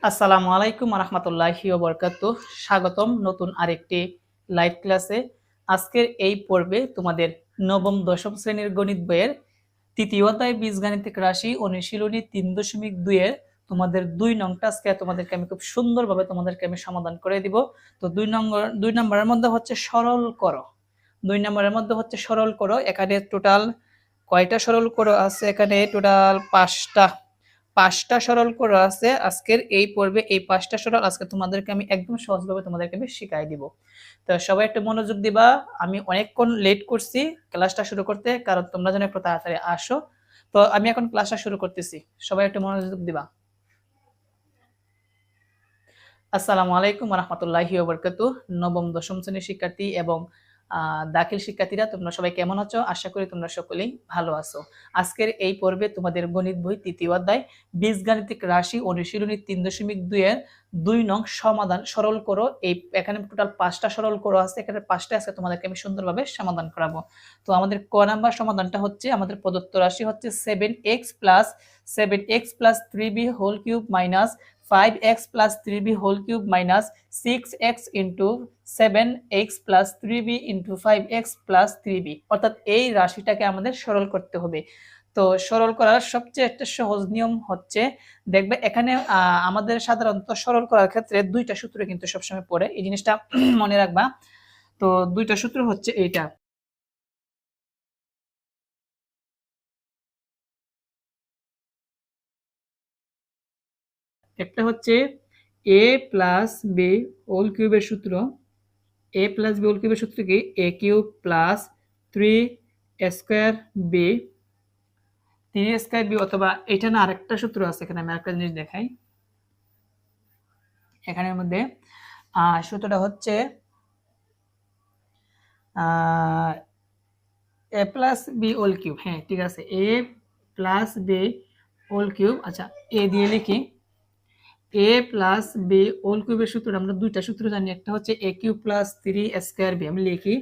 আসসালামু আলাইকুম রহমতুল্লাহি ওয়া বারাকাতুহু। স্বাগতম নতুন আরেকটি লাইভ ক্লাসে। আজকের এই পর্বে তোমাদের নবম দশম শ্রেণীর গণিত বইয়ের তৃতীয় অধ্যায় বীজগাণিতিক রাশি অনুশীলনী 3.2 এর তোমাদের 2 নং টাস্কে তোমাদেরকে আমি খুব সুন্দরভাবে তোমাদেরকে আমি সমাধান করে দিব। তো 2 নম্বরের মধ্যে হচ্ছে সরল করো। 2 নম্বরের মধ্যে হচ্ছে সরল করো। এখানে টোটাল কয়টা সরল করো আছে? এখানে টোটাল 5টা সরল করা আছে। আজকের এই পর্বে এই 5টা সরল আজকে তোমাদেরকে আমি একদম সহজভাবে তোমাদেরকে আমি শিখাই দিব। তো সবাই একটু মনোযোগ দিবা। আমি অনেকক্ষণ লেট করছি ক্লাসটা শুরু করতে, কারণ তোমরা যেন একটু তাড়াতাড়ি আসো। তো আমি এখন ক্লাসটা শুরু করতেছি, সবাই একটু মনোযোগ দিবা। আসসালামু আলাইকুম রহমতুল্লাহি ওয়া বারাকাতুহু। নবম দশম শ্রেণীর শিক্ষার্থী এবং দাখিল শিক্ষার্থীরা তোমরা সবাই কেমন আছো? আশা করি তোমরা সকলেই ভালো আছো। আজকের এই পর্বে তোমাদের গণিত বই তৃতীয় অধ্যায় বীজগাণিতিক রাশি অনুশীলনী 3.2 এর 2 নং সমাধান সরল করো। এই এখানে টোটাল 5টা সরল করো আছে। এখানে 5টা আছে, তোমাদেরকে আমি সুন্দরভাবে সমাধান করাবো। তো আমাদের ক নাম্বার সমাধানটা হচ্ছে, আমাদের প্রদত্ত রাশি হচ্ছে 7x + 3b whole cube minus 5x + 3b whole cube minus 6x into 7x + 3b into 5x + 3b, অর্থাৎ এই রাশিটাকে আমাদের সরল করতে হবে। তো সরল করার সবচেয়ে একটা সহজ নিয়ম হচ্ছে, দেখবে এখানে আমাদের সাধারণত সরল করার ক্ষেত্রে 2টা সূত্র কিন্তু সবসময় পড়ে, এই জিনিসটা মনে রাখবা। তো 2টা সূত্র হচ্ছে এইটা। একটা হচ্ছে a প্লাস b হোল কিউবের সূত্র। a প্লাস b হোল কিউবের সূত্র কি? a cube plus 3 square b, 3 square b, অথবা এটা না আরেকটা সূত্র আছে, এখানে আমি আরেকটা জিনিস দেখাই। এখানের মধ্যে সূত্রটা হচ্ছে a plus b whole cube. হ্যাঁ ঠিক আছে, a plus b whole cube. আচ্ছা, a দিয়ে লিখি a প্লাস b হোল কিউবের সূত্র আমরা 2টা সূত্র জানি। একটা হচ্ছে a cube plus 3 square b, আমি লিখি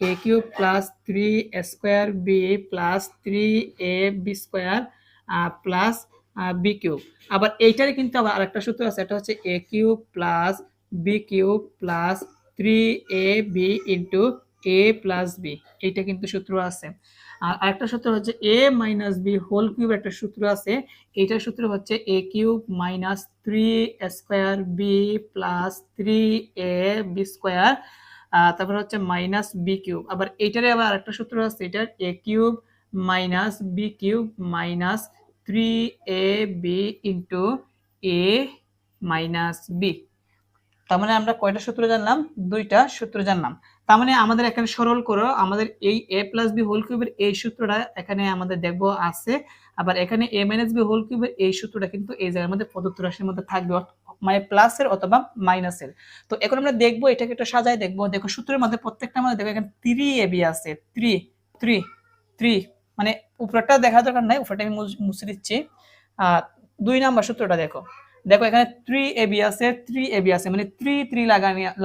a cube plus 3 square b plus 3ab square plus b cube. আবার এইটারে কিন্তু আবার আরেকটা সূত্র আছে, এটা হচ্ছে a cube plus b cube plus 3ab into a plus b, এইটা কিন্তু সূত্র আছে। আর আরেকটা সূত্র হচ্ছে a minus b whole cube, একটা সূত্র আছে, এইটার সূত্র হচ্ছে a cube minus 3 square b plus 3ab square, তারপর হচ্ছে মাইনাস b কিউব। আবার এইটারে আবার আরেকটা সূত্র আছে, এটার a cube minus b cube minus 3ab into a minus b। তার মানে আমরা কয়টা সূত্র জানলাম? 2টা সূত্র জানলাম। তার মানে আমাদের এখানে সরল করো, আমাদের এই a প্লাস b হোল কিউবের এই সূত্রটা এখানে আমাদের দেখবো আছে। আবার এখানে a মাইনাস b হোল কিউবের এই সূত্রটা কিন্তু এই জায়গার মধ্যে প্রদত্ত রাশির মধ্যে থাকবে, মানে প্লাসের অথবা মাইনাসের। তো এখন আমরা দেখবো এটাকে একটু সাজায় দেখবো। দেখো সূত্রের মধ্যে প্রত্যেকটা মধ্যে দেখো এখানে 3ab আছে, 3 3 3, মানে উপরটা দেখা দরকার নাই, উপরটা আমি মুছে দিচ্ছি। 2 নাম্বার সূত্রটা দেখো, দেখো এখানে 3ab আছে, 3ab আছে, মানে 3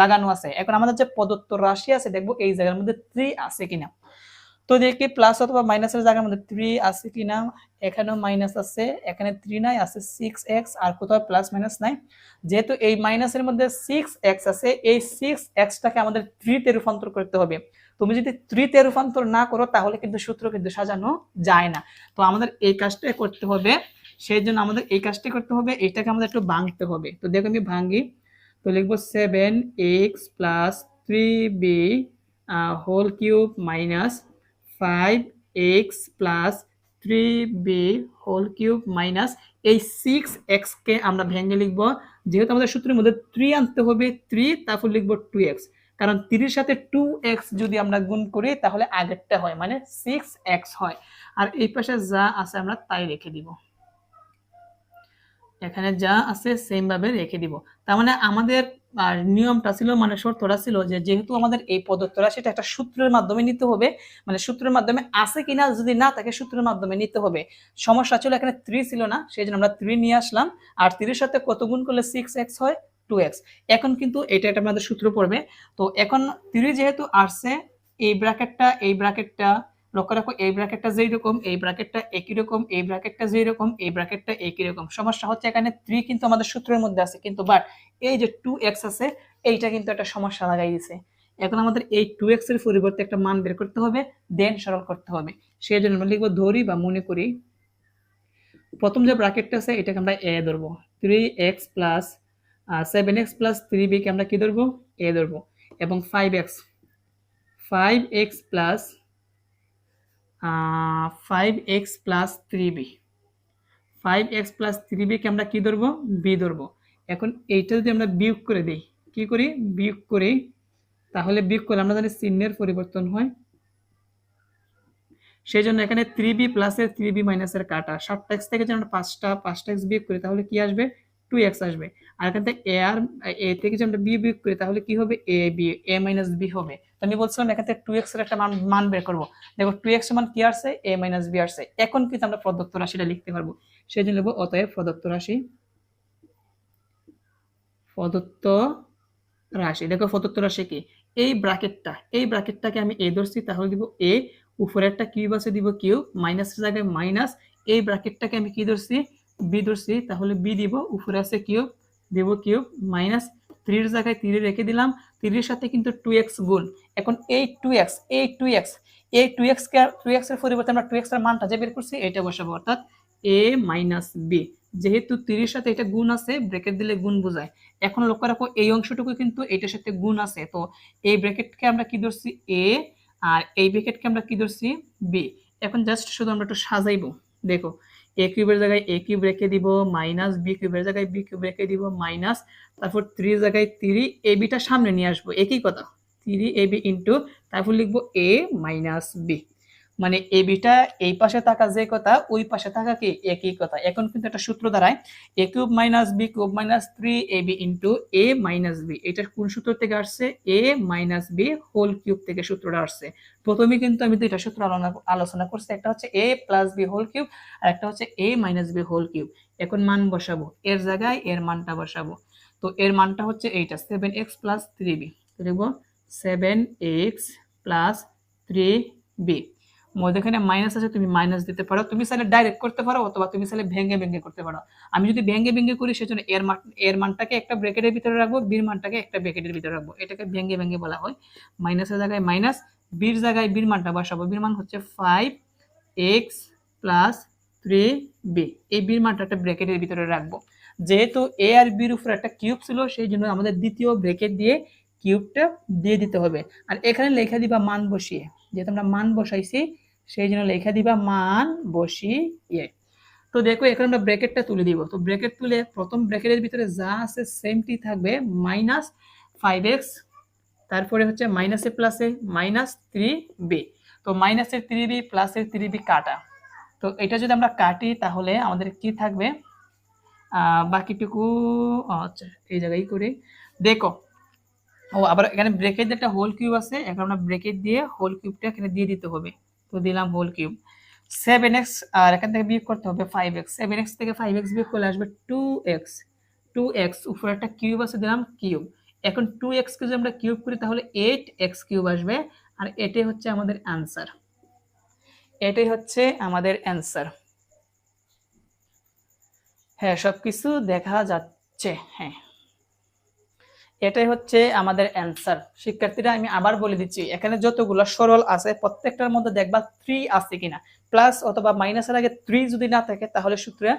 লাগানো আছে। এখন আমাদের যে প্রদত্ত রাশি আছে দেখবো এই জায়গার মধ্যে 3 আছে কিনা। তো দেখি প্লাস অথবা মাইনাসের জায়গার মধ্যে 3 আছে কিনা। এখানেও মাইনাস আছে, এখানে 3 নাই, আছে 6x, আর কোথাও প্লাস মাইনাস নাই। যেহেতু এই মাইনাসের মধ্যে 6x আছে, এই 6x টাকে আমাদের 3 তে রূপান্তর করতে হবে। তুমি যদি 3 তে রূপান্তর না করো তাহলে কিন্তু সূত্র কিন্তু সাজানো যায় না। তো আমাদের এই কাজটাই করতে হবে, সেই জন্য আমাদের এই কাজটি করতে হবে, এটাকে আমাদের একটু ভাঙতে হবে। তো দেখো আমি ভাঙি, তো লিখবো 7x plus 3b whole cube minus 5x plus 3b whole cube minus এই 6x কে আমরা ভেঙে লিখবো। যেহেতু আমাদের সূত্রের মধ্যে 3 আনতে হবে, 3, তারপর লিখবো 2x, কারণ 3 এর সাথে 2x যদি আমরা গুণ করি তাহলে আগেরটা হয়, মানে 6x হয়। আর এই পাশে যা আছে আমরা তাই রেখে দিব, এখানে যা আছে সেম ভাবে রেখে দিব। তার মানে আমাদের নিয়মটা ছিল, মানে শর্তটা ছিল যে যেহেতু আমাদের এই প্রদত্ত রাশিটা একটা সূত্রের মাধ্যমে নিতে হবে, মানে সূত্রের মাধ্যমে আছে কিনা যদি না থাকে সূত্রের মাধ্যমে নিতে হবে। সমস্যা ছিল এখানে 3 ছিল না, সেই জন্য আমরা 3 নিয়ে আসলাম। আর 3 এর সাথে কত গুণ করলে 6x হয়? 2x। এখন কিন্তু এটা একটা আমাদের সূত্র পড়বে। তো এখন 3 যেহেতু আসছে, এই ব্র্যাকেটটা লক্ষ্য রাখো এই ব্র্যাকেটটা যেই রকম, এই ব্র্যাকেটটা একই রকম, এই ব্র্যাকেটটা যেই রকম, এই ব্র্যাকেটটা একই রকম। সমস্যা হচ্ছে এখানে 3 কিন্তু আমাদের সূত্রের মধ্যে আছে, কিন্তু বাট এই যে 2x আছে এইটা কিন্তু একটা সমস্যা লাগাই দিছে। এখন আমাদের এই 2x এর পরিবর্তে একটা মান বের করতে হবে, দেন সরল করতে হবে। সেই জন্য আমরা লিখবো, ধরি বা মনে করি প্রথম যে ব্র্যাকেটটা আছে এটাকে আমরা a ধরবো, 3x plus 7x plus 3b কে আমরা কি ধরবো, a ধরবো, এবং 5x plus 3b 5x plus 3b কে আমরা কি ধরবো, b ধরবো। এখন এইটা যদি আমরা বিয়োগ করে দিই, কি করি, বিয়োগ করি, তাহলে বিয়োগ করলে আমরা জানি চিহ্নের পরিবর্তন হয়, সেই জন্য এখানে 3b প্লাসের 3b মাইনাসের কাটা 7x থেকে যদি আমরা 5x বিয়োগ করি তাহলে কি আসবে, 2x আসবে। আর এখান থেকে a থেকে যদি আমরা b বিয়োগ করি তাহলে কি হবে, a মাইনাস b হবে। তো আমি বলছিলাম এখান থেকে 2x এর একটা মান বের করব। দেখো 2x মান কি আসছে, a মাইনাস b আসছে। এখন কিন্তু আমরা প্রদত্ত রাশিটা লিখতে পারবো, সেই জন্য লিখবো অতএব প্রদত্ত রাশি, দেখো প্রদত্ত রাশি কি, এই ব্র্যাকেটটাকে আমি a ধরছি, তাহলে দিব a, উপরে একটা কিউব আছে দিব কিউব, মাইনাসের জায়গায় মাইনাস, এই ব্র্যাকেটটাকে আমি কি ধরছি, b ধরছি, তাহলে b দিব, উপরে আছে কিউব, দেব কিউব, মাইনাস 3 এর জায়গায় 3 রেখে দিলাম, 3 এর সাথে কিন্তু 2x গুণ। এখন এই 2x এর পরিবর্তে আমরা 2x এর মানটা যে বের করছি এটা বসাবো, অর্থাৎ a মাইনাস b। যেহেতু 3 এর সাথে এটা গুণ আছে, ব্র্যাকেট দিলে গুণ বোঝায়। এখন লক্ষ্য রাখো এই অংশটুকু কিন্তু এটার সাথে গুণ আছে, তো এই ব্র্যাকেটকে আমরা কি ধরছি, a, আর এই ব্র্যাকেটকে আমরা কি ধরছি, b। এখন জাস্ট শুধু আমরা একটু সাজাইবো, দেখো a কিউবের জায়গায় a কিউব রেখে দিব, মাইনাস b কিউবের জায়গায় b কিউব রেখে দিব, মাইনাস, তারপর 3 এর জায়গায় 3, ab টা সামনে নিয়ে আসবো, একই কথা, 3ab ইনটু, তারপর লিখবো a মাইনাস b। মানে এ বিটা এই পাশে থাকা যে কথা, ওই পাশে থাকা কি একই কথা। এখন কিন্তু একটা সূত্র দাঁড়ায় a cube minus b cube minus 3ab into a minus b। এটা কোন সূত্র থেকে আসছে, a minus b whole cube থেকে সূত্রটা আসছে। প্রথমে কিন্তু আমি দুইটা সূত্র আলোচনা করছি, একটা হচ্ছে a plus b whole cube, আর একটা হচ্ছে a minus b whole cube. এখন মান বসাবো, এর জায়গায় এর মানটা বসাবো। তো এর মানটা হচ্ছে এইটা 7x প্লাস 3b, লিখবো 7x প্লাস 3b। মধ্যখানে মাইনাস আছে, তুমি মাইনাস দিতে পারো, তুমি চাইলে ডাইরেক্ট করতে পারো, অথবা তুমি চাইলে ভেঙে ভেঙে করতে পারো। আমি যদি ভেঙে ভেঙে করি সেজন্য এর মানটাকে একটা ব্র্যাকেটের ভিতরে রাখবো, বির মানটাকে একটা ব্র্যাকেটের ভিতরে রাখবো, এটাকে ভেঙে ভেঙে বলা হয়। মাইনাসের জায়গায় মাইনাস, বির জায়গায় বির মানটা বসাবো, বির মান হচ্ছে 5x প্লাস 3b। এই বির মানটা একটা ব্র্যাকেটের ভিতরে রাখবো। যেহেতু a আর বির উপরে একটা কিউব ছিল, সেই জন্য আমাদের দ্বিতীয় ব্র্যাকেট দিয়ে কিউবটা দিয়ে দিতে হবে। আর এখানে লেখা দিবা মান বসিয়ে, যেহেতু আমরা মান বসাইছি সেই জন্য লেখা দিবা মান বসিয়ে। তো দেখো এখানে আমরা ব্র্যাকেটটা তুলে দিব, তো ব্র্যাকেট তুলে প্রথম ব্র্যাকেটের ভিতরে যা আছে সেমটি থাকবে, মাইনাস 5x, তারপরে হচ্ছে মাইনাসে প্লাসে মাইনাস 3b। তো মাইনাসের 3b প্লাসের 3b কাটা, তো এটা যদি আমরা কাটি তাহলে আমাদের কি থাকবে, বাকিটুকু আচ্ছা এই জায়গায় করে দেখো, ও আবার এখানে ব্র্যাকেট একটা হোল কিউব আছে, এখন আমরা ব্র্যাকেট দিয়ে হোল কিউবটা এখানে দিয়ে দিতে হবে। তো দিলাম হোল কিউব, 7x, আর এখান থেকে বিয়োগ করতে হবে 5x, 7x থেকে 5x বিয়োগ করলে আসবে 2x উপরে একটা কিউব আছে, দিলাম কিউব। এখন 2x কে যদি আমরা কিউব করি তাহলে 8x কিউব আসবে, আর এটাই হচ্ছে আমাদের অ্যান্সার, এটাই হচ্ছে আমাদের অ্যান্সার। হ্যাঁ সবকিছু দেখা যাচ্ছে, হ্যাঁ এটাই হচ্ছে আমাদের অ্যান্সার। শিক্ষার্থীরা আমি আবার বলে দিচ্ছি, এখানে যতগুলো সরল আছে প্রত্যেকটার মধ্যে দেখবা 3 আছে কিনা, প্লাস অথবা মাইনাসের আগে 3 যদি না থাকে তাহলে সূত্রে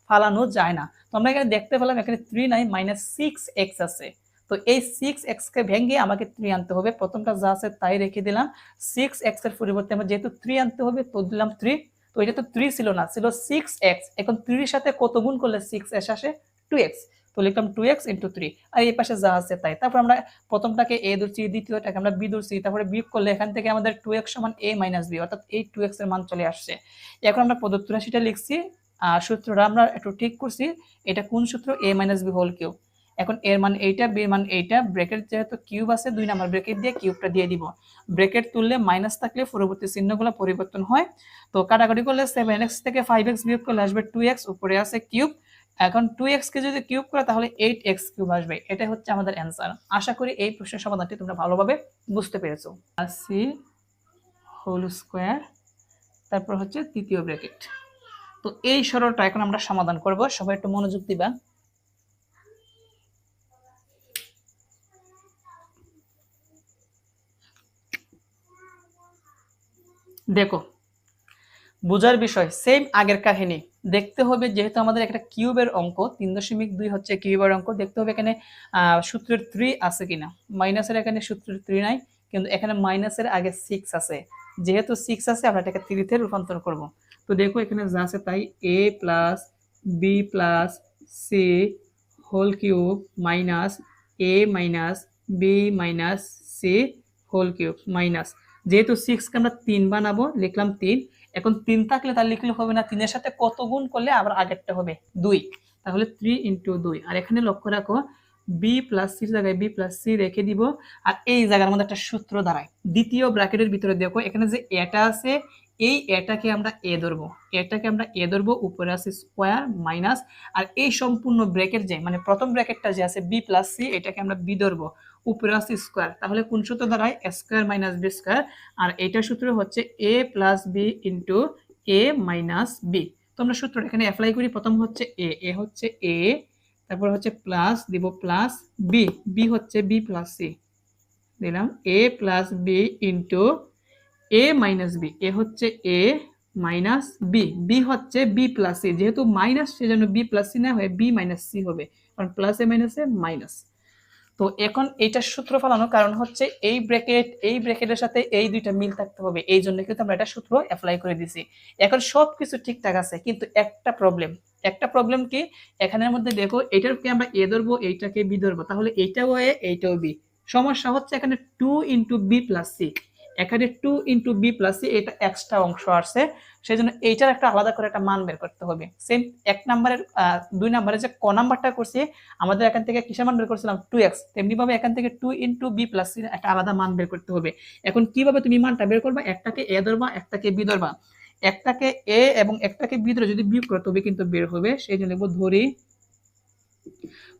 ফালানো যায় না। তো আমরা এখানে দেখতে পেলাম এখানে 3 নাই, -6x আছে। তো এই 6x কে ভেঙে আমাকে 3 আনতে হবে, প্রথমটা যা আছে তাই রেখে দিলাম। 6x এর পরিবর্তে আমরা যেহেতু 3 আনতে হবে তো দিলাম 3। তো এটা তো 3 ছিল না, ছিল 6x। এখন 3 এর সাথে কত গুণ করলে 6x আসে, 2x। তো লিখলাম 2x × 3, আর এই পাশে যা আছে তাই। তারপর আমরা প্রথমটাকে a ধরছি, দ্বিতীয়টাকে আমরা b ধরছি, তারপরে বিয়োগ করলে এখান থেকে আমাদের 2x সমান a মাইনাস b, অর্থাৎ এই 2x এর মান চলে আসছে। এখন আমরা প্রদত্ত রাশিটা লিখছি, আর সূত্রটা আমরা একটু ঠিক করছি, এটা কোন সূত্র, a minus b whole cube. এখন এর মান এইটা, b এর মান এইটা, ব্র্যাকেট যেহেতু কিউব আছে 2 নাম্বার ব্র্যাকেট দিয়ে কিউবটা দিয়ে দিব। ব্র্যাকেট তুললে মাইনাস থাকলে পরবর্তী চিহ্নগুলো পরিবর্তন হয়। তো কাটাকাটি করলে 7x থেকে 5x বিয়োগ করলে আসবে 2x, উপরে আছে কিউব। এখন 2x কে যদি কিউব করে তাহলে 8x কিউব আসবে, এটাই হচ্ছে আমাদের অ্যান্সার। আশা করি এই প্রশ্নের সমাধানটি তোমরা ভালোভাবে বুঝতে পেরেছো। c হোল স্কয়ার তারপর হচ্ছে তৃতীয় ব্র্যাকেট। তো এই সরলটা এখন আমরা সমাধান করব, সবাই একটু মনোযোগ দিবা। দেখো বোঝার বিষয় সেম আগের কাহিনী, দেখতে হবে যেহেতু আমাদের একটা কিউবের অঙ্ক 3.2 হচ্ছে কিউবের অঙ্ক, দেখতে হবে এখানে সূত্রের 3 আছে কিনা। মাইনাসের এখানে সূত্রের 3 নাই, কিন্তু এখানে মাইনাসের আগে 6 আছে, যেহেতু 6 আছে আমরা এটাকে 3 তে রূপান্তর করব। তো দেখো এখানে যা আছে তাই a plus B plus C whole cube minus a minus B minus C whole cube minus, যেহেতু 6 কে আমরা 3 বানাবো লিখলাম 3। এখন 3 থাকলে তার লিখলে হবে না, 3 এর সাথে কত গুণ করলে আবার আগেরটা হবে 2, তাহলে 3 ইন্টু 2। আর এখানে লক্ষ্য রাখো বি প্লাস সির জায়গায় বি প্লাস সি রেখে দিব, আর এই জায়গার মধ্যে একটা সূত্র দাঁড়ায় দ্বিতীয় ব্র্যাকেটের ভিতরে। দেখো এখানে যে এটা আছে এই এটাকে আমরা এ ধরবো, এটাকে আমরা এ ধরবো, উপরে আছে স্কোয়ার মাইনাস, আর এই সম্পূর্ণ ব্র্যাকেট যে মানে প্রথম ব্র্যাকেটটা যে আছে বি প্লাস সি এটাকে আমরা বি ধরবো, উপরে আছে স্কোয়ার, তাহলে কোন সূত্র দাঁড়ায় স্কোয়ার মাইনাস বি স্কোয়ার। আর এইটার সূত্র হচ্ছে এ plus B into a minus B. তো আমরা সূত্রটা এখানে অ্যাপ্লাই করি, প্রথম হচ্ছে এ হচ্ছে এ, তারপর হচ্ছে প্লাস দিব প্লাস বি, বি হচ্ছে বি প্লাস সি দিলাম এ plus B into a minus b, a হচ্ছে এ মাইনাস বি, বি হচ্ছে বি প্লাস সি, যেহেতু মাইনাস সেজন্য বি প্লাস সি না হয়ে বি মাইনাস সি হবে, কারণ প্লাস এ মাইনাস এ মাইনাস। তো এখন এইটার সূত্র ফলানোর কারণ হচ্ছে এই ব্র্যাকেট এই ব্র্যাকেটের সাথে এই দুইটা মিল থাকতে হবে, এই জন্য কিন্তু আমরা এটা সূত্র অ্যাপ্লাই করে দিছি। এখন সবকিছু ঠিকঠাক আছে, কিন্তু একটা প্রবলেম কি, এখানের মধ্যে দেখো এটাকে আমরা এ ধরবো এইটাকে বি ধরবো, তাহলে এইটাও এ এইটাও বি। সমস্যা হচ্ছে এখানে 2 ইন্টু বি প্লাস সি, এখানে 2 ইন্টু বি প্লাস সি এটা এক্সট্রা অংশ আসছে, সেই জন্য এইটার একটা আলাদা করে একটা মান বের করতে হবে। সেম 1 নম্বরের 2 নম্বরে যে ক নাম্বারটা করছি আমাদের এখান থেকে কিসের মান বের করছিলাম 2x, তেমনি ভাবে এখান থেকে 2 ইন্টু বি প্লাস সি একটা আলাদা মান বের করতে হবে। এখন কিভাবে তুমি মানটা বের করবা, একটাকে এ ধরবা একটাকে বি ধরবা, একটাকে এ এবং একটাকে বি ধরে যদি বিয়োগ করো তবে কিন্তু বের হবে, সেই জন্য লিখবো ধরি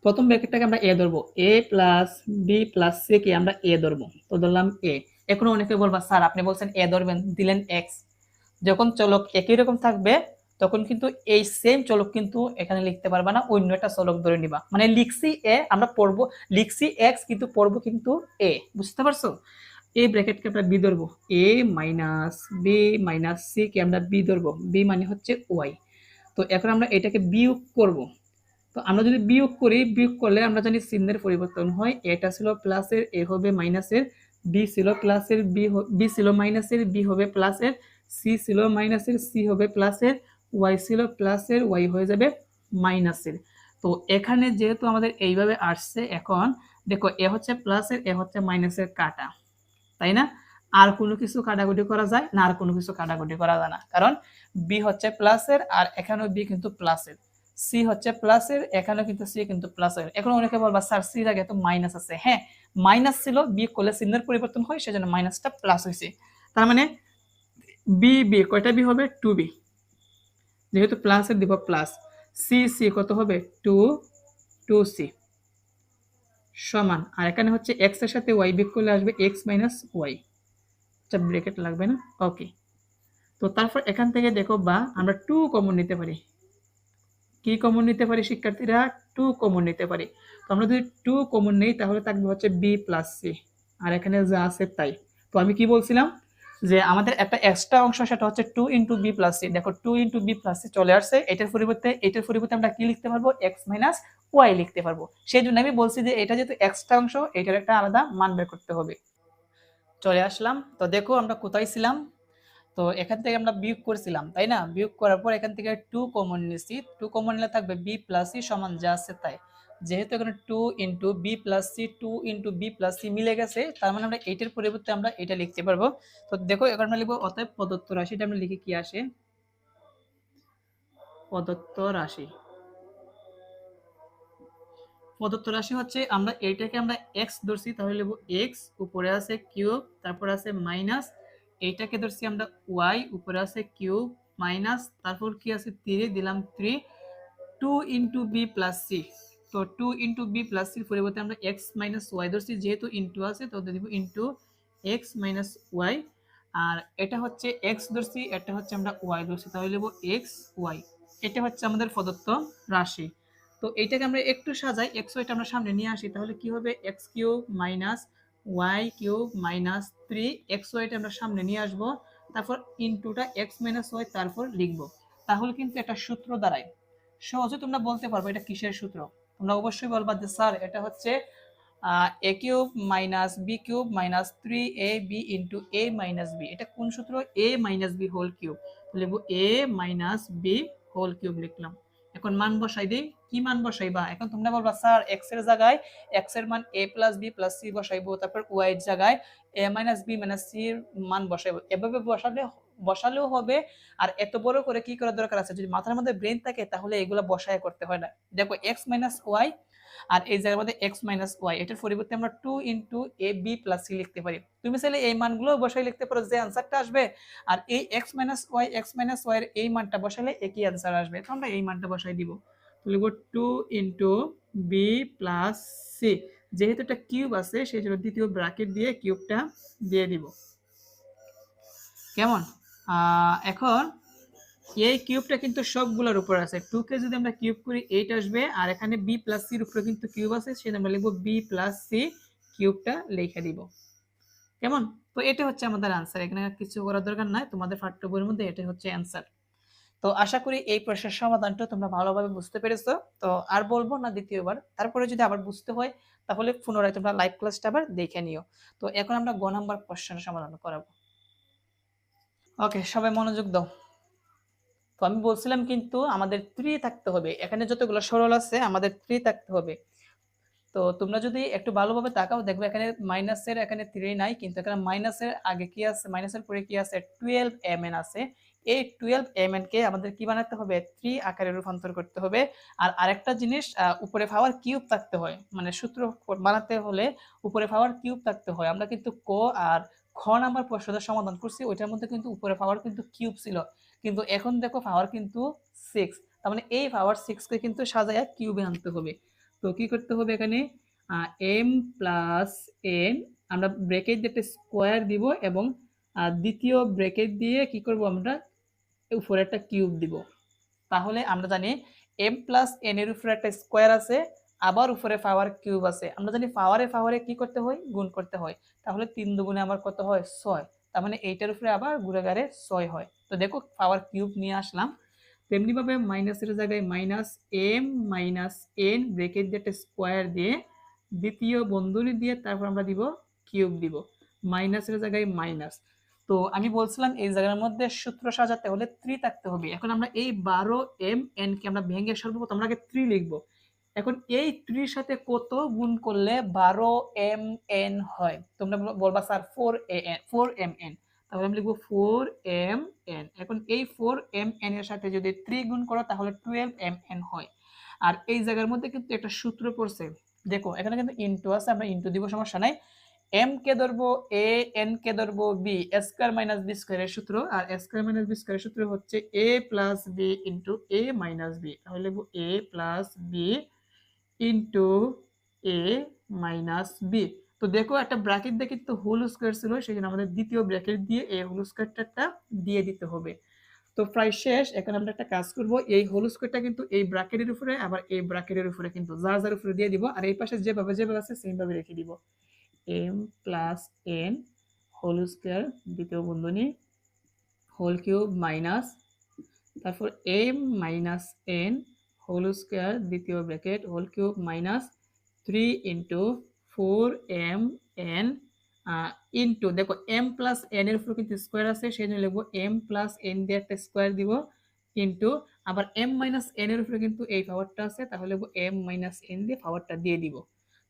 প্রথম ব্র্যাকেটটাকে আমরা এ ধরবো, এ plus B plus C K আমরা এ ধরবো, তো ধরলাম এ। এখন অনেকে বলবা স্যার আপনি বলছেন এ ধরবেন দিলেন এক্স, যখন চলক একই রকম থাকবে তখন কিন্তু এই সেম চলক কিন্তু এখানে লিখতে পারবা না, অন্য একটা চলক ধরে নিবা, মানে লিখছি এ আমরা পড়বো, লিখছি এক্স কিন্তু পড়বো কিন্তু এ, বুঝতে পারছো। এই ব্র্যাকেটকে আমরা বি ধরবো, এ minus B minus C K আমরা বি ধরবো, বি মানে হচ্ছে ওয়াই। তো এখন আমরা এটাকে বিয়োগ করব, তো আমরা যদি বিয়োগ করি, বিয়োগ করলে আমরা জানি চিহ্নের পরিবর্তন হয়, এটা ছিল প্লাসের এ হবে মাইনাসের, বি ছিল প্লাসের বি ছিল মাইনাসের বি হবে প্লাসের, সি ছিল মাইনাসের সি হবে প্লাসের, ওয়াই ছিল প্লাসের ওয়াই হয়ে যাবে মাইনাসের। তো এখানে যেহেতু আমাদের এইভাবে আসছে, এখন দেখো এ হচ্ছে প্লাসের এ হচ্ছে মাইনাসের কাটা, তাই না। আর কোনো কিছু কাটাকুটি করা যায় না, আর কোনো কিছু কাটাকুটি করা যায় না, কারণ বি হচ্ছে প্লাসের আর এখানেও বি কিন্তু প্লাসের, সি হচ্ছে প্লাসের এখানেও কিন্তু সি কিন্তু প্লাসের। এখন অনেকে বলবা স্যার সির আগে তো মাইনাস আছে, হ্যাঁ মাইনাস ছিল, বি করলে চিহ্নের পরিবর্তন হয় সেজন্য মাইনাসটা প্লাস হয়েছে, তার মানে বি বি কয়টা বি হবে 2b, যেহেতু প্লাসের দিব প্লাস, সি সি কত হবে 2c সমান, আর এখানে হচ্ছে x এর সাথে y বিয়োগ করলে আসবে x মাইনাস ওয়াই, আচ্ছা ব্র্যাকেট লাগবে না, ওকে। তো তারপর এখান থেকে দেখো বা আমরা 2 কমন নিতে পারি, কি কমন নিতে পারি শিক্ষার্থীরা 2 কমন নিতে পারি। তো আমরা যদি 2 কমন নেই তাহলে থাকবে হচ্ছে বি প্লাস সি, আর এখানে যা আছে তাই। তো আমি কি বলছিলাম যে আমাদের একটা এক্সট্রা অংশ সেটা হচ্ছে 2 ইন্টু বি প্লাস সি, দেখো 2 ইন্টু বি প্লাস সি চলে আসছে, এটার পরিবর্তে আমরা কি লিখতে পারবো এক্স মাইনাস ওয়াই লিখতে পারবো, সেই জন্য আমি বলছি যে এটা যেহেতু এক্সট্রা অংশ এটার একটা আলাদা মান বের করতে হবে। চলে আসলাম, তো দেখো আমরা কোথায় ছিলাম, তো এখান থেকে আমরা বিয়োগ করছিলাম তাই না, বিয়োগ করার পর এখান থেকে 2 কমন নিছি, 2 কমন নিলে থাকবে বি প্লাস সি সমান যা আছে তাই, যেহেতু এখানে 2 into B plus C 2 into B plus C মিলে গেছে, তার মানে আমরা এইটার পরিবর্তে আমরা এটা লিখতে পারবো। তো দেখো এখন আমরা লিখবো অতএব প্রদত্ত রাশিটা আমরা লিখি কি আসে, প্রদত্ত রাশি, প্রদত্ত রাশি হচ্ছে আমরা এইটাকে আমরা এক্স ধরছি তাহলে লিখবো এক্স, উপরে আছে কিউব তারপর আছে মাইনাস, এইটাকে ধরছি আমরা ওয়াই, উপরে আছে কিউব মাইনাস, তারপর কি আছে 3 দিলাম 3, 2 ইন্টু বি প্লাস সি, তো 2 ইন্টু বি প্লাস সির পরিবর্তে আমরা এক্স মাইনাস ওয়াই ধরছি, যেহেতু ইন্টু আছে তো দিব ইন্টু এক্স মাইনাস ওয়াই, আর এটা হচ্ছে এক্স ধরছি, এটা হচ্ছে আমরা ওয়াই ধরছি, তাহলে লিখব এক্স ওয়াই। এটা হচ্ছে আমাদের প্রদত্ত রাশি। তো এইটাকে আমরা একটু সাজাই, এক্স ওয়াইটা আমরা সামনে নিয়ে আসি, তাহলে কি হবে x cube minus y cube minus 3, x ওয়াইটা আমরা সামনে নিয়ে আসবো, তারপর ইনটুটা এক্স মাইনাস ওয়াই তারপর লিখবো। তাহলে কিন্তু একটা সূত্র দ্বারাই সহজে তোমরা বলতে পারবে এটা কিসের সূত্র। তোমরা অবশ্যই বলবা যে স্যার এটা হচ্ছে এ cube minus B cube minus 3ab into a minus b. এটা কোন সূত্র? A minus b whole cube. লিখবো a minus b whole cube লিখলাম। এখন মান বসাই দিই। কি মান বসাইবা? এখন তোমরা বলবা স্যার এক্স এর জায়গায় এক্স এর মান a plus B plus c বসাইবো, তারপর ওয়াই এর জায়গায় a minus B minus c এর মান বসাইবো। এভাবে বসালেও হবে। আর এত বড় করে কি করার দরকার আছে? যদি মাথার মধ্যে ব্রেন থাকে তাহলে এগুলো বসায় করতে হয় না। দেখো এক্স মাইনাস ওয়াই আর এই জায়গার মধ্যে x মাইনাস ওয়াই, এটার পরিবর্তে আমরা 2 into A B plus C লিখতে পারি। তুমি চাইলে এই মানগুলো বসাই লিখতে পারো, যে আনসারটা আসবে আর এই x মাইনাস ওয়াই এর এই মানটা বসালে একই আনসার আসবে। তো আমরা এই মানটা বসাই দিব, তো লিখব 2 ইন্টু বি প্লাস সি। যেহেতু এটা কিউব আছে সেই জন্য দ্বিতীয় ব্র্যাকেট দিয়ে কিউবটা দিয়ে দিব। কেমন? এখন এই কিউবটা কিন্তু সবগুলোর উপর আছে। 2 কে যদি আমরা কিউব করি 8 আসবে, আর এখানে b প্লাস সি এর উপরে কিন্তু কিউব আছে, সেজন্য আমরা লিখব b প্লাস সি কিউবটা লিখে দিব। কেমন? তো এটা হচ্ছে আমাদের आंसर। এখানে কিছু করার দরকার নাই, তোমাদের পাঠ্য বইয়ের মধ্যে এটা হচ্ছে आंसर। তো আশা করি এই প্রশ্নের সমাধানটা তোমরা ভালোভাবে বুঝতে পেরেছো। তো আর বলবো না দ্বিতীয়বার। তারপরে যদি আবার বুঝতে হয় তাহলে পুনরায় তোমরা লাইভ ক্লাসটা আবার দেখে নিও। তো এখন আমরা গ নাম্বার প্রশ্নের সমাধান করাবো। ওকে, সবাই মনোযোগ দাও। তো আমি বলছিলাম কিন্তু আমাদের 3 থাকতে হবে। এখানে যতগুলো সরল আছে আমাদের 3 থাকতে হবে। তো তোমরা যদি একটু ভালোভাবে তাকাও দেখবে এখানে মাইনাসের এখানে 3 নাই, কিন্তু এখানে মাইনাসের আগে কি আছে, মাইনাসের পরে কি আছে, 12mn আছে। এই 12mn কে আমাদের কি বানাতে হবে, 3 আকারে রূপান্তর করতে হবে। আর আরেকটা জিনিস, উপরে পাওয়ার কিউব থাকতে হয়, মানে সূত্র বানাতে হলে উপরে পাওয়ার কিউব থাকতে হয়। আমরা কিন্তু ক আর খ নাম্বার প্রশ্নটা সমাধান করছি, ওইটার মধ্যে কিন্তু উপরে পাওয়ার কিন্তু কিউব ছিল, কিন্তু এখন দেখো পাওয়ার কিন্তু 6। তার মানে এই পাওয়ার 6 কে কিন্তু সাজায়া কিউবে আনতে হবে। তো কি করতে হবে এখানে, m প্লাস n, আমরা ব্র্যাকেট দিয়ে একটা স্কোয়ার দিব এবং দ্বিতীয় ব্র্যাকেট দিয়ে কি করব, আমরা উপরে একটা কিউব দিব। তাহলে আমরা জানি m প্লাস n এর উপরে একটা স্কোয়ার আছে, আবার উপরে পাওয়ার কিউব আছে। আমরা জানি পাওয়ারে কি করতে হয়, গুণ করতে হয়। তাহলে 3 দুগুণে আমার কত হয়, 6। তার মানে এইটার উপরে আবার ঘুরে গাড়ে 6 হয়। তো দেখো পাওয়ার কিউব নিয়ে আসলাম। তেমনি ভাবে মাইনাসের জায়গায় minus m minus n bracket দিয়ে একটা স্কোয়ার দিয়ে দ্বিতীয় বন্ধনী দিয়ে তারপর আমরা দিব কিউব দিব, মাইনাসের জায়গায় মাইনাস। তো আমি বলছিলাম এই জায়গার মধ্যে সূত্র সাজাতে হলে 3 থাকতে হবে। এখন আমরা এই 12mn কে আমরা ভেঙে সর্বপ্রথম আমরা আগে 3 লিখব। এখন এই 3 এর সাথে কত গুণ করলে 12mn হয়? তোমরা বলবা স্যার 4mn, তাহলে আমি লিখব 4mn। এখন এই 4mn এর সাথে যদি 3 গুণ করো তাহলে 12mn হয়। আর এই জায়গার মধ্যে কিন্তু একটা সূত্র পড়ছে, দেখো এখানে কিন্তু ইনটু আছে, আমরা ইনটু দিব, সমস্যা নাই। m কে ধরবো a, n কে ধরবো b, স্কয়ার মাইনাস বি স্কয়ারের সূত্র, আর স্কয়ার মাইনাস বি স্কয়ারের সূত্র হচ্ছে a plus b into a minus b। তাহলে লিখব a plus b into a minus b। তো দেখো একটা ব্র্যাকেট দিয়ে কিন্তু হোল স্কয়ার ছিল, সেই জন্য আমাদের দ্বিতীয় ব্র্যাকেট দিয়ে এই হোল স্কয়ারটা দিয়ে দিতে হবে। তো প্রায় শেষ। এখন আমরা একটা কাজ করব, এই হোল স্কয়ারটা কিন্তু এই ব্র্যাকেটের উপরে আবার এই ব্র্যাকেটের উপরে কিন্তু যার যার উপরে দিয়ে দিব, আর এই পাশে যেভাবে যেভাবে আছে সেম ভাবে রেখে দিব। m plus n whole square দ্বিতীয় বন্ধনী হোল কিউব মাইনাস, তারপর m minus n whole square দ্বিতীয় bracket whole cube minus 3 into 4mn into, দেখো m প্লাস n এর উপর কিন্তু স্কোয়ার আছে সেই জন্য লিখবো m প্লাস n দিয়ে একটা স্কোয়ার দিব, ইন্টু আবার m মাইনাস n এর উপরে কিন্তু এই পাওয়ারটা আছে, তাহলে লিখবো m মাইনাস n দিয়ে পাওয়ারটা দিয়ে দিব।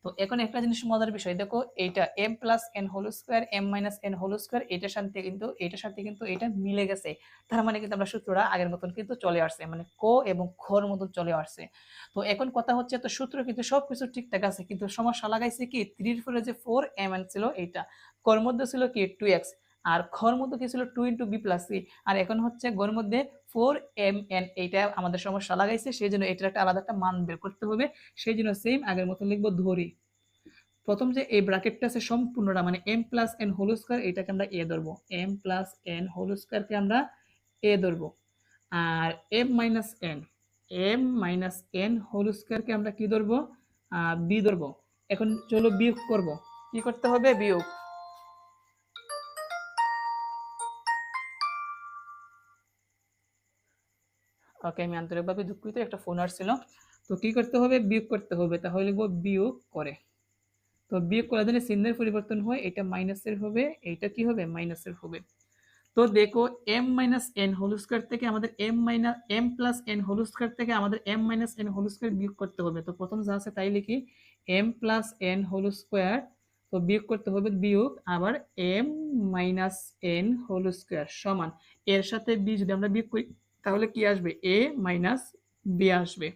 তো এখন একটা জিনিস মজার বিষয়, দেখো এইটা m plus n whole square m minus n whole square এটার সাথে কিন্তু এটা মিলে গেছে। তার মানে কিন্তু আমরা সূত্রটা আগের মতন কিন্তু চলে আসছে, মানে ক এবং খর মতন চলে আসছে। তো এখন কথা হচ্ছে, তো সূত্র কিন্তু সবকিছু ঠিকঠাক আছে, কিন্তু সমস্যা লাগাইছে কি 3 এর পরে যে 4mn ছিল এইটা, কর মধ্যে ছিল কি 2x, আর খর মধ্যে কি ছিল 2 ইন্টু বি প্লাস সি, আর এখন হচ্ছে গর মধ্যে 4mn, এইটা আমাদের সমস্যা লাগাইছে, সেই জন্য এটার একটা আলাদা একটা মান বের করতে হবে। সেই জন্য সেম আগের মতো লিখবো ধরি। প্রথম যে এই ব্র্যাকেটটা আছে সম্পূর্ণটা মানে m plus n whole square এটাকে আমরা a ধরবো, m প্লাস n হোল স্কয়ারকে আমরা a ধরবো। আর m মাইনাস n হোল স্কয়ারকে আমরা কি ধরবো, b ধরবো। এখন চলো বিয়োগ করব, কি করতে হবে, বিয়োগ। ওকে, আমি আন্তরিকভাবে দুঃখিত, একটা ফোন আসছিল। তো কি করতে হবে, বিয়োগ করতে হবে। তাহলে লিখবো বিয়োগ করে। তো বিয়োগ করার জন্য চিহ্নের পরিবর্তন হয়, এটা মাইনাসের হবে, এটা কি হবে, মাইনাসের হবে। তো দেখো m minus n whole square থেকে আমাদের m plus n whole square থেকে আমাদের m minus n whole square বিয়োগ করতে হবে। তো প্রথম যা আছে তাই লিখি, m plus n whole square, তো বিয়োগ করতে হবে, বিয়োগ আবার m minus n whole square সমান এর সাথে b যদি আমরা বিয়োগ করি তাহলে কি আসবে, a মাইনাস b আসবে।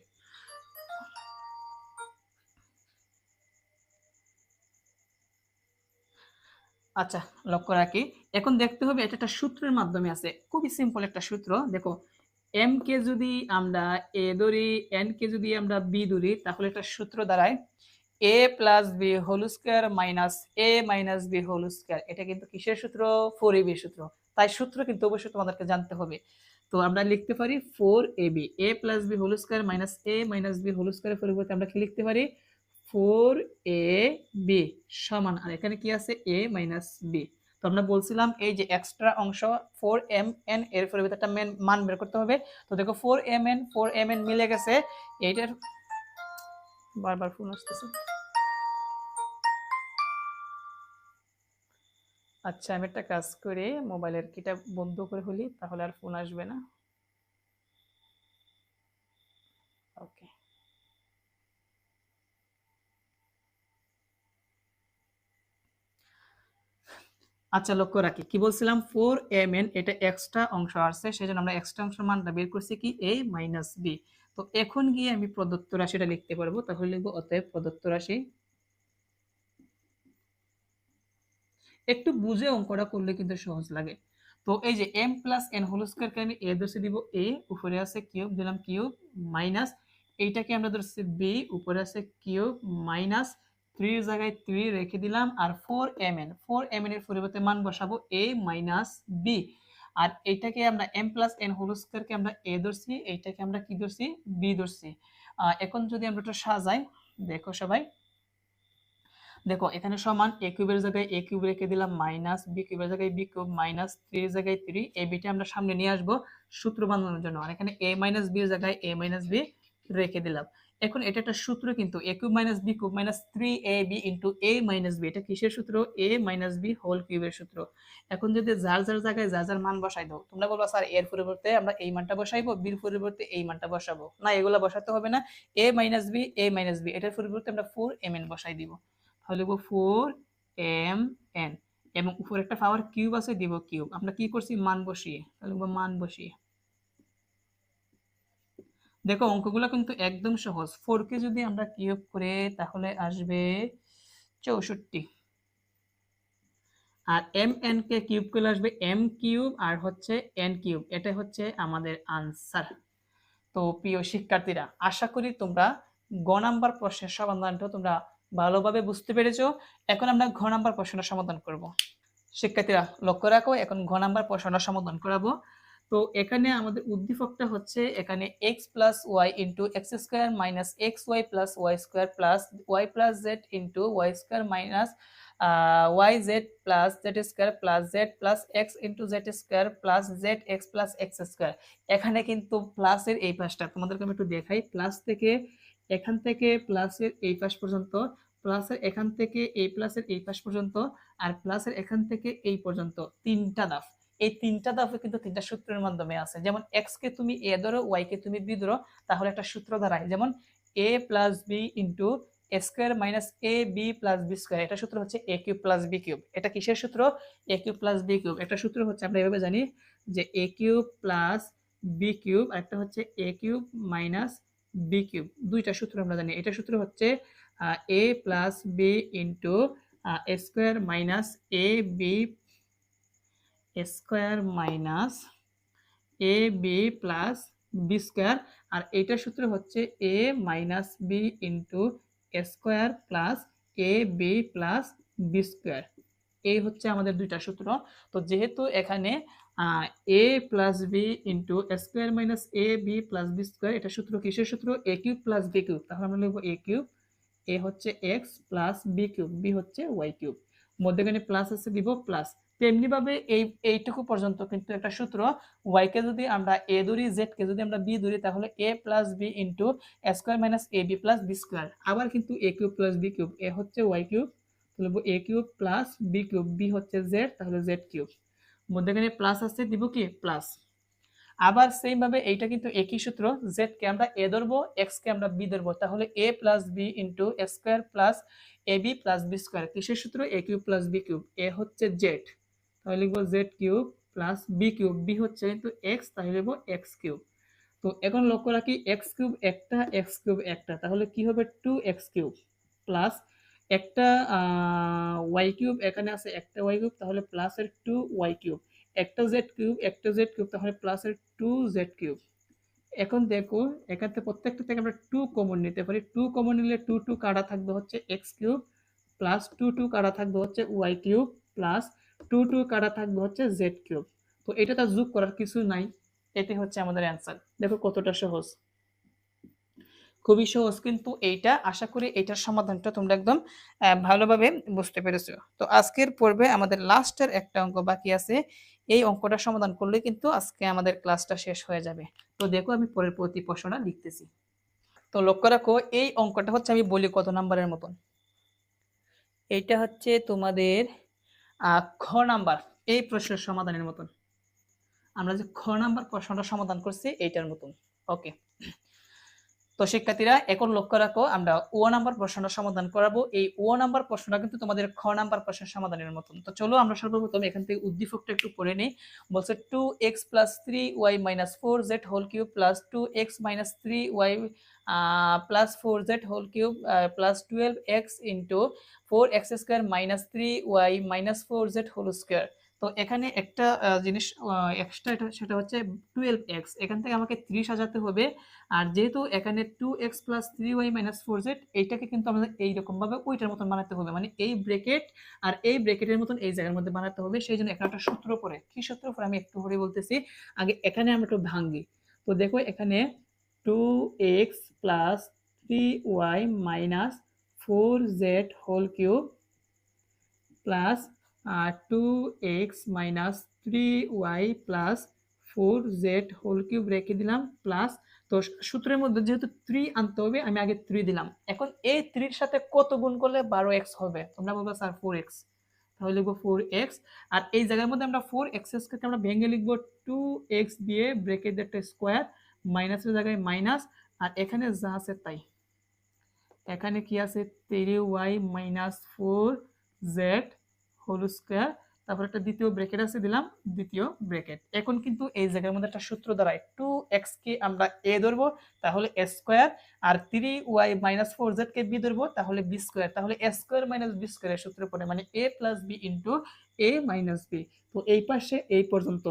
আচ্ছা, লক্ষ্য রাখি। এখন দেখতে হবে এটা একটা সূত্রের মাধ্যমে আছে, খুবই সিম্পল একটা সূত্র। দেখো m কে যদি আমরা a ধরি, n কে যদি আমরা b ধরি, তাহলে একটা সূত্র দাঁড়ায় a plus b whole square minus a minus b whole square. এটা কিন্তু কিসের সূত্র, 4ab সূত্র। তাই সূত্র কিন্তু অবশ্যই তোমাদেরকে জানতে হবে। তো আমরা লিখতে পারি 4ab, a plus b whole square minus a minus b whole স্কয়ারের পরিবর্তে আমরা কি লিখতে পারি, 4ab সমান, আর এখানে কি আছে, a মাইনাস b। তো আমরা বলছিলাম এই যে এক্সট্রা অংশ 4mn এর পরিবর্তে একটা মান বের করতে হবে। তো দেখো 4mn মিলে গেছে। এইটার বারবার ফোন আসতেছে। আচ্ছা, আমি একটা কাজ করে মোবাইলের কিটা বন্ধ করে ফেলি, তাহলে আর ফোন আসবে না। ওকে। আচ্ছা, লক্ষ্য রাখি কি বলছিলাম, 4mn এটা এক্সট্রা অংশ আসছে, সেজন্য আমরা এক্সট্রা অংশের মানটা বের করছি কি, a মাইনাস b। তো এখন গিয়ে আমি প্রদত্ত রাশিটা লিখতে পারবো, তাহলে লিখবো অতএব প্রদত্ত রাশি। একটু বুঝে অঙ্কটা করলে কিন্তু সহজ লাগে। তো এই যে m প্লাস n হোল স্কয়ারকে আমি a ধরছি, দিব a, উপরে আছে কিউব, দিলাম কিউব, মাইনাস এইটাকে আমরা ধরছি b, উপরে আছে কিউব, মাইনাস 3 এর জায়গায় 3 রেখে দিলাম, আর 4mn এর পরিবর্তে মান বসাবো a মাইনাস b। আর এইটাকে আমরা m প্লাস n হোল স্কয়ারকে আমরা a ধরছি, এইটাকে আমরা কি ধরছি, b ধরছি। এখন যদি আমরা এটা সাজাই, দেখো সবাই, দেখো এখানে সমান a কিউবের জায়গায় a কিউব রেখে দিলাম, মাইনাস b কিউবের জায়গায় b কিউব, মাইনাস 3 এর জায়গায় 3, এই বিটা আমরা সামনে নিয়ে আসবো সূত্র বানানোর জন্য। আর এখানে a মাইনাস b এর জায়গায় a মাইনাস b রেখে দিলাম। এখন এটা একটা সূত্র কিন্তু, a cube minus b cube minus 3ab into a minus b, এটা কিসের সূত্র, a মাইনাস b হোল কিউবের সূত্র। এখন যদি যার যার জায়গায় যার যার মান বসাই দাও, তোমরা বলবা স্যার এর পরিবর্তে আমরা এই মানটা বসাইবো, b এর পরিবর্তে এই মানটা বসাবো না, এগুলা বসাতে হবে না। a minus b, a minus b, এটার পরিবর্তে আমরা 4mn বসাই দিব। তাহলে লিখবো 4mn, এবং উপরে একটা পাওয়ার কিউব আছে, দিব কিউব। আমরা কি করছি, মান বসিয়ে, তাহলে লিখবো মান বসিয়ে। দেখো অঙ্কগুলো কিন্তু একদম সহজ। 4 কে যদি আমরা কিউব করে তাহলে আসবে 64, আর mn কে কিউব করলে আসবে m কিউব, আর হচ্ছে n কিউব। এটা হচ্ছে আমাদের আনসার। তো প্রিয় শিক্ষার্থীরা, আশা করি তোমরা গ নাম্বার প্রশ্নের সমাধানটা তোমরা ভালোভাবে বুঝতে পেরেছো। এখন আমরা ঘ নাম্বার প্রশ্নটা সমাধান করব। শিক্ষার্থীরা লক্ষ্য রাখো, এখন ঘ নাম্বার প্রশ্নটা সমাধান করাবো। তো এখানে আমাদের উদ্দীপকটা হচ্ছে, এখানে x plus Y into X square minus X Y plus Y square plus Y plus Z into Y square minus Y Z plus Z square plus Z plus X into Z square plus Z X plus X square. এখানে কিন্তু প্লাসের এই পাশটা তোমাদেরকে আমি একটু দেখাই, plus থেকে এখান থেকে প্লাসের এই পাশ পর্যন্ত, প্লাসের এখান থেকে এই প্লাসের এই পাশ পর্যন্ত, আর প্লাসের এখান থেকে এই পর্যন্ত তিনটা ধাপ। এই তিনটা ধাপে কিন্তু তিনটা সূত্রের মাধ্যমে আছে। যেমন এক্স কে তুমি এ ধরো, ওয়াই কে তুমি বি ধরো, তাহলে একটা সূত্র দাঁড়ায়, যেমন A plus B into A square minus A B plus B square. এটা সূত্র হচ্ছে এ কিউব প্লাস বি কিউব। এটা কিসের সূত্র, এ কিউব প্লাস বি কিউব। একটা সূত্র হচ্ছে আমরা এভাবে জানি যে A cube plus B cube, আর একটা হচ্ছে এ কিউব মাইনাস বি কিউব। দুইটা সূত্র আমরা জানি। এটা সূত্র হচ্ছে a plus B into A square minus A B square minus A B plus B square. আর এইটার সূত্র হচ্ছে a minus b into A square plus A B plus B square. এই হচ্ছে আমাদের দুইটা সূত্র। তো যেহেতু এখানে a plus B into square minus A B plus B square, এটা সূত্র কিসের সূত্র? এ কিউব প্লাস বি কিউব। তাহলে আমরা লিখবো এ কিউব, এ হচ্ছে x plus B cube, B হচ্ছে ওয়াই কিউব, মধ্যখানে প্লাস আছে দিব প্লাস। তেমনি ভাবে এইটুকু পর্যন্ত কিন্তু একটা সূত্র, ওয়াই কে যদি আমরা এ ধরি, জেড কে যদি আমরা বি ধরি, তাহলে A plus B into square minus A B plus B square. আবার কিন্তু A cube plus B cube, এ হচ্ছে ওয়াই কিউব, তাহলে A cube plus B cube, B হচ্ছে জেড, তাহলে জেড কিউব, মধ্যখানে প্লাস আছে দিব কি প্লাস। আবার সেম ভাবে এইটা কিন্তু একই সূত্র, জেড কে আমরা এ ধরবো, এক্স কে আমরা বি ধরবো, তাহলে A plus B into square plus A B plus B square. কিসের সূত্র? এ কিউব প্লাস বি কিউব। এ হচ্ছে জেড, তাহলে লিখবো Z cube plus B cube, B হচ্ছে কিন্তু এক্স, তাহলে লিখবো এক্স কিউব। তো এখন লক্ষ্য রাখি এক্স কিউব একটা, এক্স কিউব একটা, তাহলে কি হবে? টু এক্স কিউব প্লাস একটা ওয়াই কিউব, এখানে আছে একটা ওয়াই কিউব, তাহলে প্লাসের টু ওয়াই কিউব, একটা জেড কিউব, একটা জেড কিউব, তাহলে প্লাসের টু জেড কিউব। এখন দেখো এখান থেকে প্রত্যেকটা থেকে আমরা টু কমন নিতে পারি, টু কমন নিলে টু টু কাটা থাকবে হচ্ছে X cube, plus two two কাটা থাকবে হচ্ছে Y cube, plus two two কাটা থাকবে হচ্ছে জেড কিউব। তো এটা তো যোগ করার কিছু নাই, এটি হচ্ছে আমাদের অ্যান্সার। দেখো কতটা সহজ, খুবই সহজ কিন্তু এইটা। আশা করি এইটার সমাধানটা তোমরা একদম ভালোভাবে বুঝতে পেরেছো। তো আজকের পর্বে আমাদের লাস্টের একটা অঙ্ক বাকি আছে, এই অঙ্কটা সমাধান করলে কিন্তু আজকে আমাদের ক্লাসটা শেষ হয়ে যাবে। তো দেখো আমি পরের প্রতি প্রশ্নটা লিখতেছি। তো লক্ষ্য রাখো এই অঙ্কটা হচ্ছে, আমি বলি কত নাম্বারের মতন, এইটা হচ্ছে তোমাদের খ নাম্বার এই প্রশ্নের সমাধানের মতন। আমরা যে খ নাম্বার প্রশ্নটা সমাধান করছি এইটার মতন। ওকে, তো শিক্ষার্থীরা এখন লক্ষ্য রাখো, আমরা ও নাম্বার প্রশ্নটা সমাধান করাবো। এই ও নাম্বার প্রশ্নটা কিন্তু তোমাদের খ নাম্বার প্রশ্নের সমাধানের মতন। তো চলো আমরা সর্বপ্রথম এখান থেকে উদ্দীপকটা একটু পড়ে নিই। বলছে 2x plus 3y minus 4z whole cube plus 2x minus 3y plus 4z whole cube plus 12x into 4x square minus 3y minus 4z whole square. তো এখানে একটা জিনিস এক্সট্রা, সেটা হচ্ছে 12x, এখান থেকে আমাকে 3 সাজাতে হবে। আর যেহেতু এখানে 2x plus 3y minus 4z, এইটাকে কিন্তু আমাদের এইরকম ভাবে ওইটার মতন বানাতে হবে, মানে এই ব্রেকেট আর এই ব্রেকেটের মতন এই জায়গার মধ্যে বানাতে হবে। সেই জন্য এখানে একটা সূত্র পড়ে, কি সূত্র পড়ে আমি একটু পরে বলতেছি, আগে এখানে আমরা একটু ভাঙি। তো দেখো এখানে 2x plus 3y minus 4z whole cube plus 2x minus 3y plus 4z whole cube রেখে দিলাম প্লাস। তো সূত্রের মধ্যে যেহেতু 3 আনতে হবে, আমি আগে 3 দিলাম। এখন এই 3 এর সাথে কত গুণ করলে 12x হবে? তোমরা বলবে স্যার 4x, তাহলে লিখবো 4x। আর এই জায়গার মধ্যে আমরা 4x কে আমরা ভেঙে লিখবো 2x দিয়ে ব্রেকেট একটা স্কোয়ার, মাইনাসের জায়গায় মাইনাস, আর এখানে যা আছে তাই। এখানে কি আছে? 3y minus 4z whole square, তারপর একটা দ্বিতীয় ব্র্যাকেট আছে, দিলাম দ্বিতীয় ব্র্যাকেট। এখন কিন্তু এই জায়গার মধ্যে একটা সূত্র দাঁড়ায়, 2x কে আমরা a ধরবো, তাহলে a স্কোয়ার, আর 3y মাইনাস 4z কে b ধরবো, তাহলে b স্কোয়ার, তাহলে a স্কোয়ার মাইনাস b স্কোয়ারের সূত্র পড়ে, মানে a plus b into a minus b। তো এই পাশে এই পর্যন্ত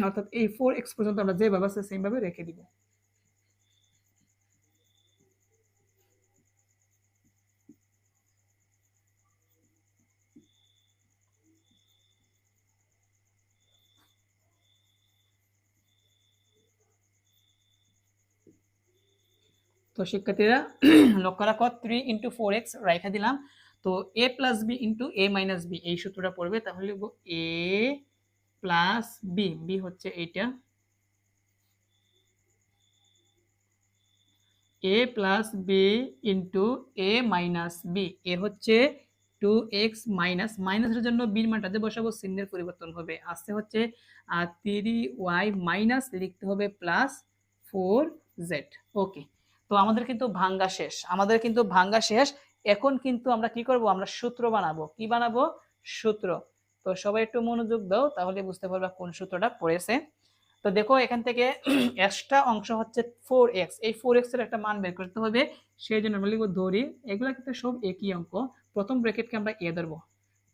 অর্থাৎ এই 4x পর্যন্ত আমরা যেভাবে আছে সেম ভাবে রেখে দিব। তো শিক্ষার্থীরা লক্ষ্য রাখো 3 ইন্টু 4x রাইখা দিলাম। তো a plus B into a minus B এই সূত্রটা পড়বে, তাহলে লিখবো a প্লাস বি, বি হচ্ছে এইটা, a plus B into a minus b, a হচ্ছে 2x মাইনাস, মাইনাসের জন্য বির মানটা যে বসাবো চিহ্নের পরিবর্তন হবে, আসছে হচ্ছে 3y মাইনাস লিখতে হবে প্লাস 4z। ওকে, তো আমাদের কিন্তু ভাঙ্গা শেষ, আমাদের কিন্তু ভাঙ্গা শেষ। এখন কিন্তু আমরা কি করব? আমরা সূত্র বানাবো। কি বানাবো? সূত্র। তো সবাই একটু মনোযোগ দাও, তাহলে বুঝতে পারবা কোন সূত্রটা পড়েছে। তো দেখো এখান থেকে এক্সট্রা অংশ হচ্ছে 4x, এই 4x এর একটা মান বের করতে হবে। সেই জন্য আমরা লিখব ধরি, এগুলো কিন্তু সব একই অঙ্ক। প্রথম ব্র্যাকেটকে আমরা a ধরবো,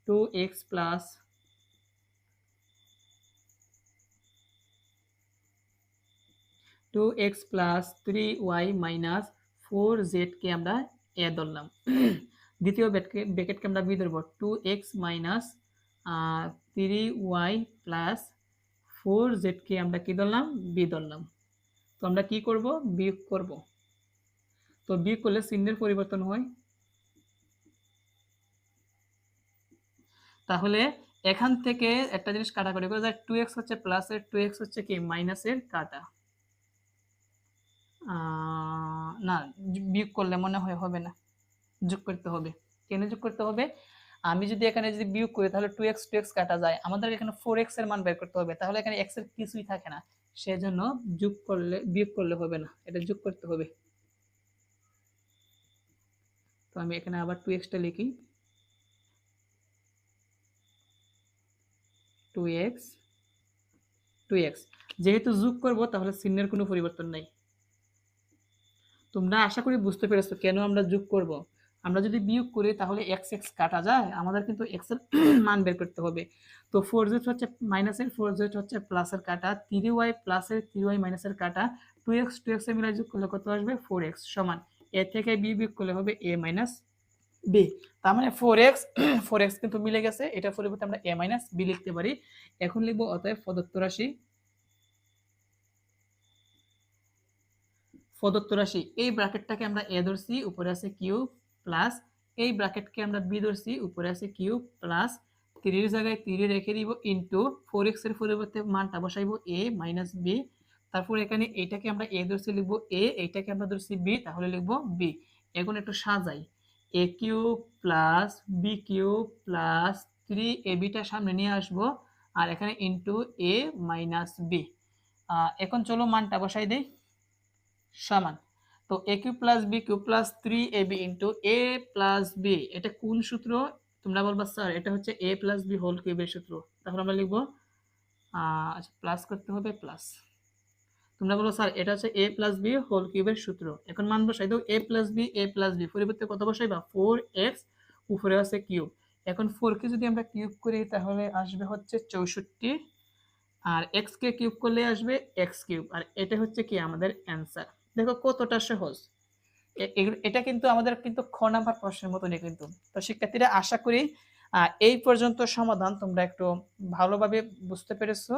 2x plus 3y minus 4z কে আমরা a ধরলাম। দ্বিতীয় ব্র্যাকেটকে আমরা বি ধরবো, 2x minus 3y plus 4z কে আমরা কি ধরলাম, বি ধরলাম। তো আমরা কি করব, বিয়োগ করব। তো বিয়োগ করলে চিহ্নের পরিবর্তন হয়। তাহলে এখান থেকে একটা জিনিস কাটাকাটি করে যায়, 2x হচ্ছে প্লাসের, 2x হচ্ছে কি মাইনাসের কাটা। না, বিয়োগ করলে মনে হয় হবে না, যোগ করতে হবে। কেন যোগ করতে হবে? আমি যদি এখানে যদি বিয়োগ করি তাহলে 2x কাটা যায়, আমাদের এখানে 4x এর মান বের করতে হবে, তাহলে এখানে x এর কিছুই থাকে না, সেজন্য যোগ করলে, বিয়োগ করলে হবে না, এটা যোগ করতে হবে। তো আমি এখানে আবার 2x টা লিখি, 2x যেহেতু যোগ করব তাহলে চিহ্নের কোনো পরিবর্তন নাই। তোমরা আশা করি বুঝতে পেরেছো কেন আমরা যোগ করব। আমরা যদি বিয়োগ করি তাহলে x কাটা যায়, আমাদের কিন্তু x এর মান বের করতে হবে। তো 4z হচ্ছে মাইনাসের, 4z হচ্ছে প্লাসের কাটা, 3y প্লাসের, 3y মাইনাসের কাটা, 2x এর মিলে যোগ করলে কত আসবে, 4x সমান a থেকে b বিয়োগ করলে হবে a মাইনাস b। তার মানে 4x কিন্তু মিলে গেছে, এটা পরিবর্তে আমরা a মাইনাস b লিখতে পারি। এখন লিখব অতএব প্রদত্ত রাশি, এই ব্র্যাকেটটাকে আমরা a ধরছি, উপরে আছে কিউব, প্লাস এই ব্র্যাকেটকে আমরা b ধরছি, উপরে আছে কিউব, প্লাস 3 এর জায়গায় 3 রেখে দিব, ইনটু 4x এর পরিবর্তে মানটা বসাইবো a মাইনাস b। তারপর এখানে এইটাকে আমরা a ধরছি, লিখবো a, এইটাকে আমরা ধরছি b, তাহলে লিখবো b। এখন একটু সাজাই, a cube plus b cube plus 3ab টা সামনে নিয়ে আসবো, আর এখানে ইনটু a মাইনাস b। এখন চলো মানটা বসাই দেই, সমান। তো a cube plus b cube plus 3ab into a plus b, এটা কোন সূত্র? তোমরা বলবা স্যার এটা হচ্ছে a প্লাস b হোল কিউবের সূত্র। তাহলে আমরা লিখবো, আচ্ছা প্লাস করতে হবে, প্লাস। তোমরা বলো স্যার এটা হচ্ছে a প্লাস b হোল কিউবের সূত্র। এখন মান বসাই দাও, a প্লাস b পরিবর্তে কত বসাইবা, 4x, উপরে আছে কিউব। এখন 4 কে যদি আমরা কিউব করি তাহলে আসবে হচ্ছে 64, আর x কে কিউব করলে আসবে x কিউব, আর এটা হচ্ছে কি আমাদের অ্যান্সার। দেখো কতটা সহজ। এটা কিন্তু আমাদের কিন্তু খ নাম্বার প্রশ্নের মতনই কিন্তু। তো শিক্ষার্থীরা আশা করি এই পর্যন্ত সমাধান তোমরা একটু ভালোভাবে বুঝতে পেরেছো।